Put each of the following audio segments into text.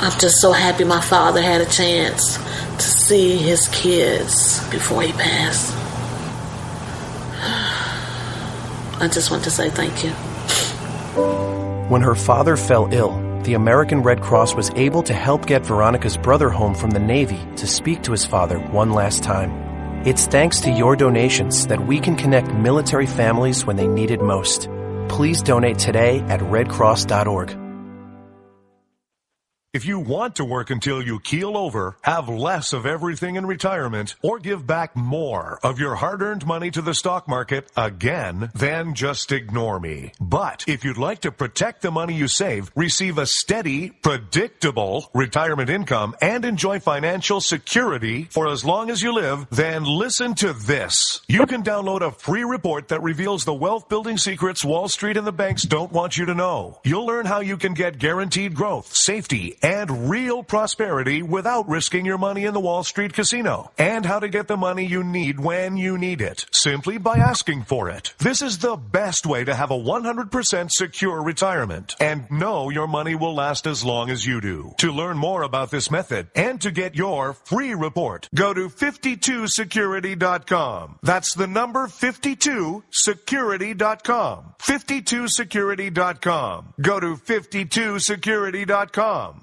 I'm just so happy my father had a chance to see his kids before he passed. I just want to say thank you. When her father fell ill, the American Red Cross was able to help get Veronica's brother home from the Navy to speak to his father one last time. It's thanks to your donations that we can connect military families when they need it most. Please donate today at redcross.org. If you want to work until you keel over, have less of everything in retirement, or give back more of your hard-earned money to the stock market again, then just ignore me. But if you'd like to protect the money you save, receive a steady, predictable retirement income, and enjoy financial security for as long as you live, then listen to this. You can download a free report that reveals the wealth-building secrets Wall Street and the banks don't want you to know. You'll learn how you can get guaranteed growth, safety, and real prosperity without risking your money in the Wall Street casino, and how to get the money you need when you need it, simply by asking for it. This is the best way to have a 100% secure retirement, and know your money will last as long as you do. To learn more about this method, and to get your free report, go to 52security.com. That's the number 52security.com. 52security.com. Go to 52security.com.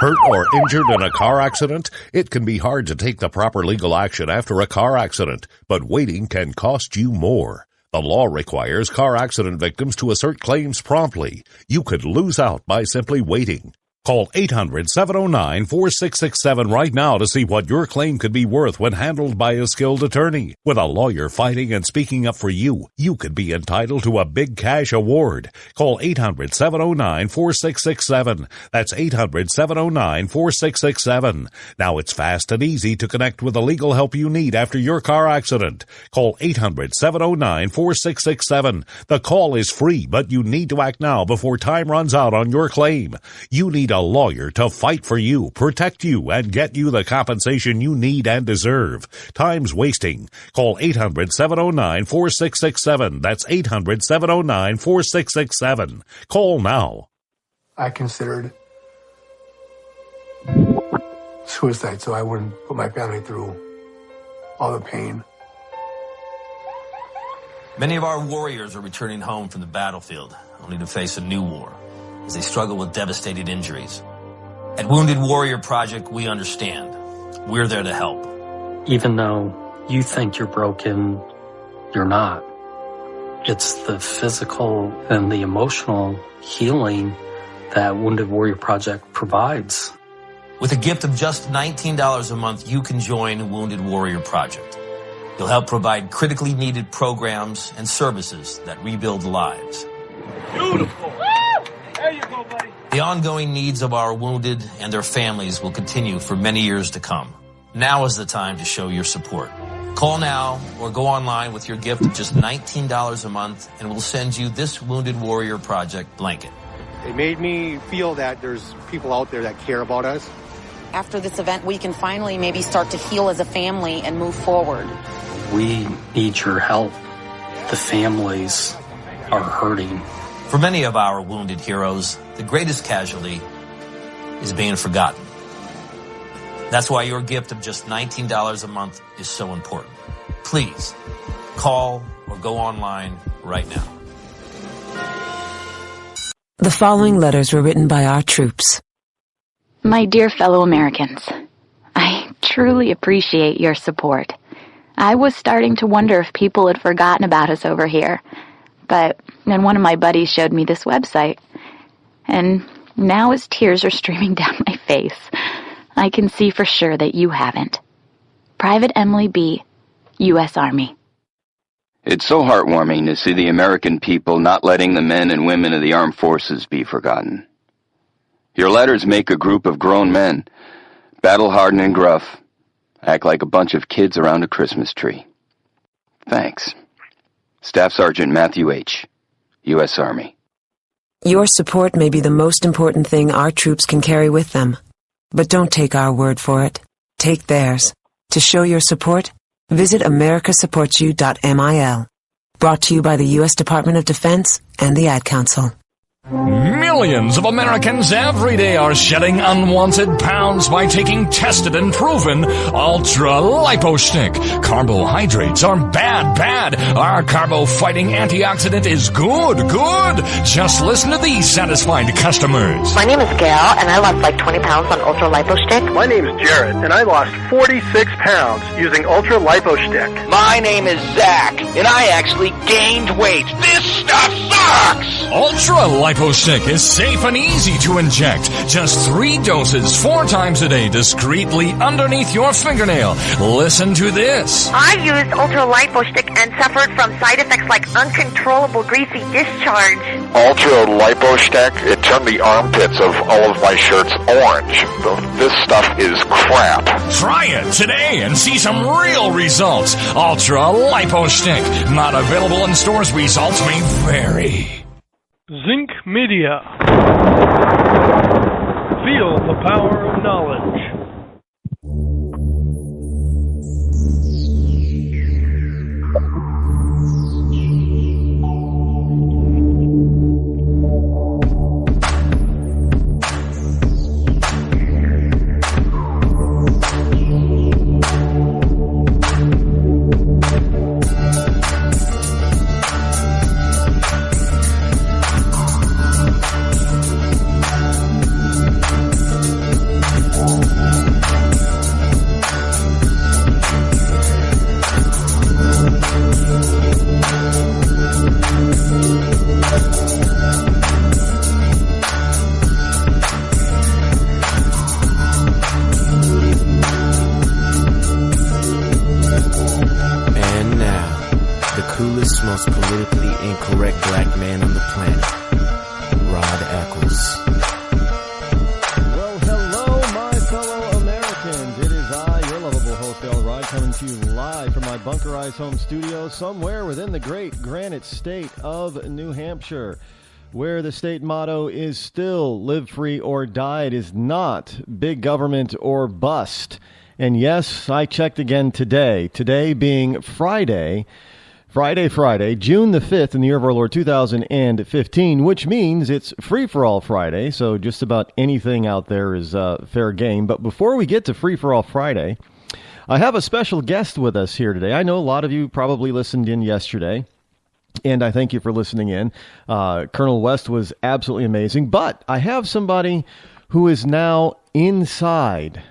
Hurt or injured in a car accident? It can be hard to take the proper legal action after a car accident, but waiting can cost you more. The law requires car accident victims to assert claims promptly. You could lose out by simply waiting. Call 800-709-4667 right now to see what your claim could be worth when handled by a skilled attorney. With a lawyer fighting and speaking up for you, you could be entitled to a big cash award. Call 800-709-4667. That's 800-709-4667. Now it's fast and easy to connect with the legal help you need after your car accident. Call 800-709-4667. The call is free, but you need to act now before time runs out on your claim. You need a lawyer to fight for you, protect you, and get you the compensation you need and deserve. Time's wasting. Call 800-709-4667. That's 800-709-4667. Call now. I considered suicide so I wouldn't put my family through all the pain. Many of our warriors are returning home from the battlefield, only to face a new war, as they struggle with devastating injuries. At Wounded Warrior Project, we understand. We're there to help. Even though you think you're broken, you're not. It's the physical and the emotional healing that Wounded Warrior Project provides. With a gift of just $19 a month, you can join Wounded Warrior Project. You'll help provide critically needed programs and services that rebuild lives. Beautiful. There you go, buddy. The ongoing needs of our wounded and their families will continue for many years to come. Now is the time to show your support. Call now or go online with your gift of just $19 a month, and we'll send you this Wounded Warrior Project blanket. It made me feel that there's people out there that care about us. After this event, we can finally maybe start to heal as a family and move forward. We need your help. The families are hurting. For many of our wounded heroes, the greatest casualty is being forgotten. That's why your gift of just $19 a month is so important. Please, call or go online right now. The following letters were written by our troops. My dear fellow Americans, I truly appreciate your support. I was starting to wonder if people had forgotten about us over here. But then one of my buddies showed me this website, and now as tears are streaming down my face, I can see for sure that you haven't. Private Emily B., U.S. Army. It's so heartwarming to see the American people not letting the men and women of the armed forces be forgotten. Your letters make a group of grown men, battle-hardened and gruff, act like a bunch of kids around a Christmas tree. Thanks. Staff Sergeant Matthew H., U.S. Army. Your support may be the most important thing our troops can carry with them. But don't take our word for it. Take theirs. To show your support, visit americasupportsyou.mil. Brought to you by the U.S. Department of Defense and the Ad Council. Millions of Americans every day are shedding unwanted pounds by taking tested and proven Ultra Lipo Stick. Carbohydrates are bad. Our carbo-fighting antioxidant is good. Just listen to these satisfied customers. My name is Gail, and I lost like 20 pounds on Ultra Lipo Stick. My name is Jared, and I lost 46 pounds using Ultra Lipo Stick. My name is Zach, and I actually gained weight. This stuff sucks! Ultra Lipo Stick is safe and easy to inject. Just 3 doses 4 times a day discreetly underneath your fingernail. Listen to this. I used Ultra Lipo Stick and suffered from side effects like uncontrollable greasy discharge. Ultra Lipo Stick, it turned the armpits of all of my shirts orange. This stuff is crap. Try it today and see some real results. Ultra Lipo Stick. Not available in stores. Results may vary. Zinc Media. Feel the power of knowledge. most politically incorrect black man on the planet, Rod Eccles. Well, hello, my fellow Americans. It is I, your lovable host, El Rod, coming to you live from my bunkerized home studio somewhere within the great granite state of New Hampshire, where the state motto is still live free or die. It is not big government or bust. And yes, I checked again today. Today being Friday, June the 5th in the year of our Lord 2015, which means it's Free-for-All Friday. So just about anything out there is fair game. But before we get to Free-for-All Friday, I have a special guest with us here today. I know a lot of you probably listened in yesterday, and I thank you for listening in. Colonel West was absolutely amazing. But I have somebody who is now inside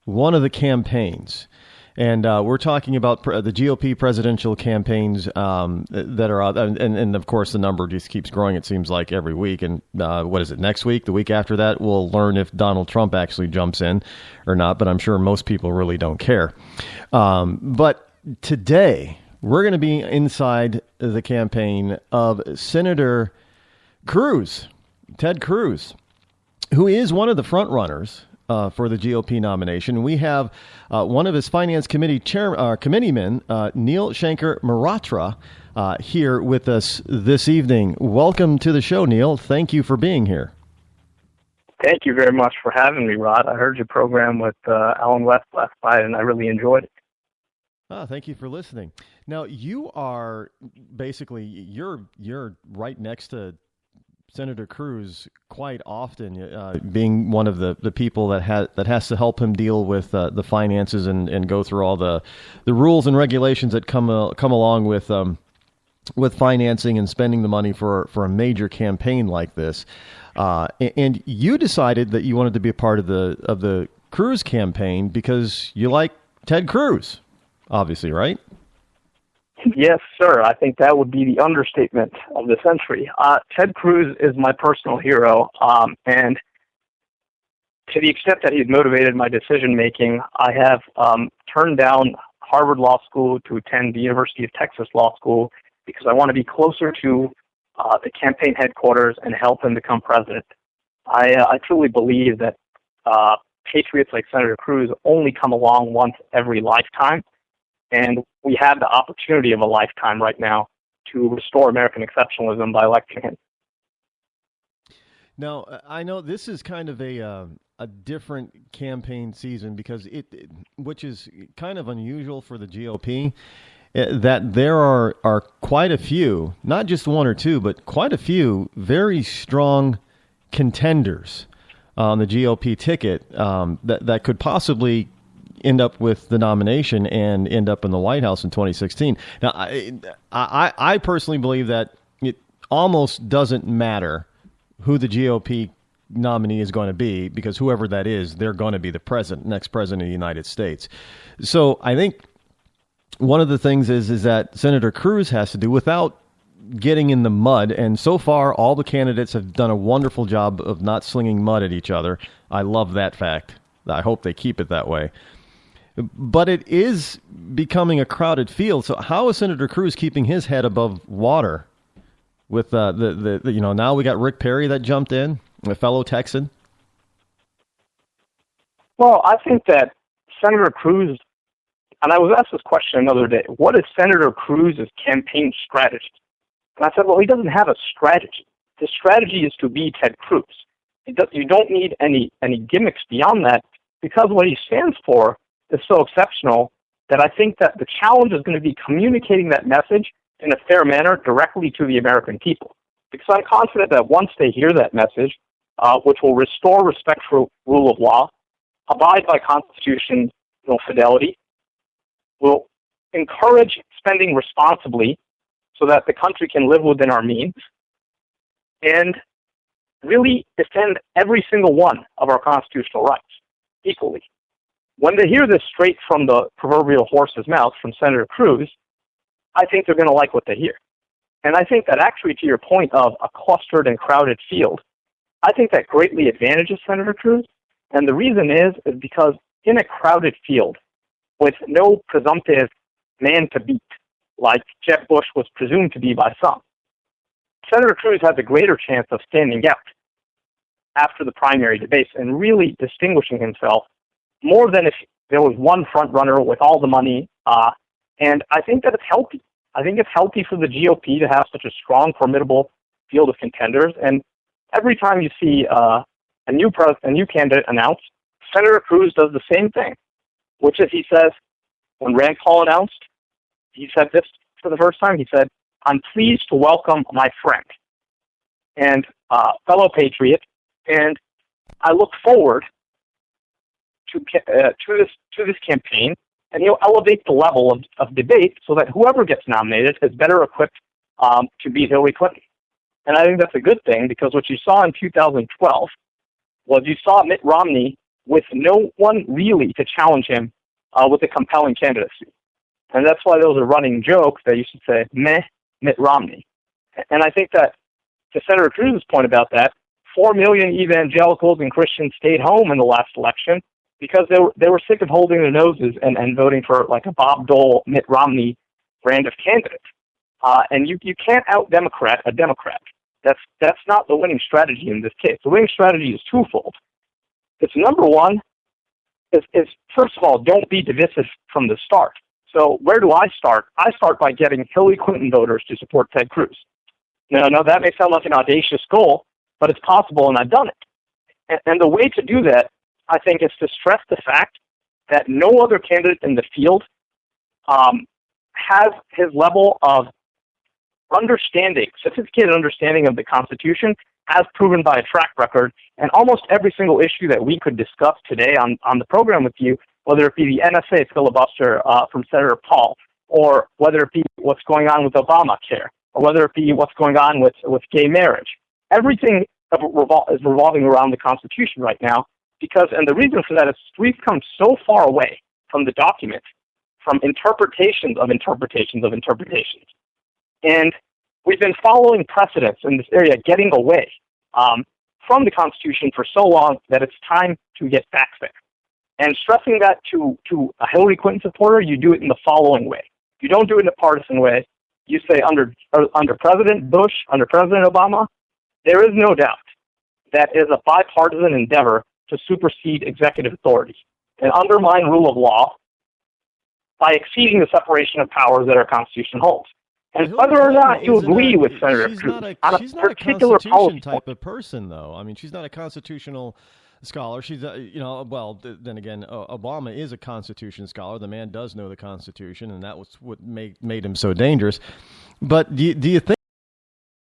one of the campaigns. And we're talking about the GOP presidential campaigns that are out. And, of course, the number just keeps growing, it seems like, every week. And what is it, next week? The week after that, we'll learn if Donald Trump actually jumps in or not. But I'm sure most people really don't care. But today, we're going to be inside the campaign of Senator Cruz, Ted Cruz, who is one of the front runners for the GOP nomination. We have one of his finance committee committeemen, Neil Shanker Maratra, here with us this evening. Welcome to the show, Neil. Thank you for being here. Thank you very much for having me, Rod. I heard your program with Alan West last night, and I really enjoyed it. Thank you for listening. Now, you are basically, you're right next to Senator Cruz quite often, being one of the people that has to help him deal with the finances and go through all the rules and regulations that come along with financing and spending the money for a major campaign like this. And you decided that you wanted to be a part of the Cruz campaign because you like Ted Cruz, obviously, right? Yes, sir. I think that would be the understatement of the century. Ted Cruz is my personal hero, and to the extent that he's motivated my decision-making, I have turned down Harvard Law School to attend the University of Texas Law School because I want to be closer to the campaign headquarters and help him become president. I truly believe that patriots like Senator Cruz only come along once every lifetime, and we have the opportunity of a lifetime right now to restore American exceptionalism by electing him. Now, I know this is kind of a different campaign season because which is kind of unusual for the GOP, that there are quite a few, not just one or two, but quite a few very strong contenders on the GOP ticket that could possibly end up with the nomination and end up in the White House in 2016. Now, I personally believe that it almost doesn't matter who the GOP nominee is going to be, because whoever that is, they're going to be the next president of the United States. So I think one of the things is that Senator Cruz has to do, without getting in the mud, and so far all the candidates have done a wonderful job of not slinging mud at each other. I love that fact. I hope they keep it that way. But it is becoming a crowded field. So how is Senator Cruz keeping his head above water with the now we got Rick Perry that jumped in, a fellow Texan? Well, I think that Senator Cruz, and I was asked this question another day, what is Senator Cruz's campaign strategy? And I said, well, he doesn't have a strategy. His strategy is to be Ted Cruz. You don't need any gimmicks beyond that, because what he stands for is so exceptional that I think that the challenge is going to be communicating that message in a fair manner directly to the American people. Because I'm confident that once they hear that message, which will restore respect for rule of law, abide by constitutional fidelity, will encourage spending responsibly so that the country can live within our means, and really defend every single one of our constitutional rights equally. When they hear this straight from the proverbial horse's mouth from Senator Cruz, I think they're going to like what they hear. And I think that actually, to your point of a clustered and crowded field, I think that greatly advantages Senator Cruz. And the reason is because in a crowded field with no presumptive man to beat, like Jeb Bush was presumed to be by some, Senator Cruz has a greater chance of standing out after the primary debates and really distinguishing himself more than if there was one front runner with all the money. And I think that it's healthy. I think it's healthy for the GOP to have such a strong, formidable field of contenders. And every time you see a new candidate announced, Senator Cruz does the same thing, which is he says, when Rand Paul announced, he said this for the first time. He said, "I'm pleased to welcome my friend and fellow patriot, and I look forward to this campaign." And he'll elevate the level of debate so that whoever gets nominated is better equipped to beat Hillary Clinton. And I think that's a good thing, because what you saw in 2012 was you saw Mitt Romney with no one really to challenge him with a compelling candidacy. And that's why there was a running joke that you should say, meh, Mitt Romney. And I think that, to Senator Cruz's point about that, 4 million evangelicals and Christians stayed home in the last election because they were sick of holding their noses and voting for like a Bob Dole, Mitt Romney brand of candidate. And you can't out-Democrat a Democrat. That's not the winning strategy in this case. The winning strategy is twofold. It's number one, is first of all, don't be divisive from the start. So where do I start? I start by getting Hillary Clinton voters to support Ted Cruz. Now, I know that may sound like an audacious goal, but it's possible, and I've done it. And the way to do that, I think, is to stress the fact that no other candidate in the field has his level of sophisticated understanding of the Constitution, as proven by a track record. And almost every single issue that we could discuss today on the program with you, whether it be the NSA filibuster from Senator Paul, or whether it be what's going on with Obamacare, or whether it be what's going on with gay marriage, everything is revolving around the Constitution right now. And the reason for that is we've come so far away from the document, from interpretations of interpretations of interpretations. And we've been following precedents in this area, getting away from the Constitution for so long that it's time to get back there. And stressing that to a Hillary Clinton supporter, you do it in the following way. You don't do it in a partisan way. You say under President Bush, under President Obama, there is no doubt that it is a bipartisan endeavor to supersede executive authority and undermine rule of law by exceeding the separation of powers that our Constitution holds. And whether or not you agree with Senator Cruz on a particular policy type of person, though. I mean, she's not a constitutional scholar. She's, then again, Obama is a Constitution scholar. The man does know the Constitution, and that was what made him so dangerous. But do you think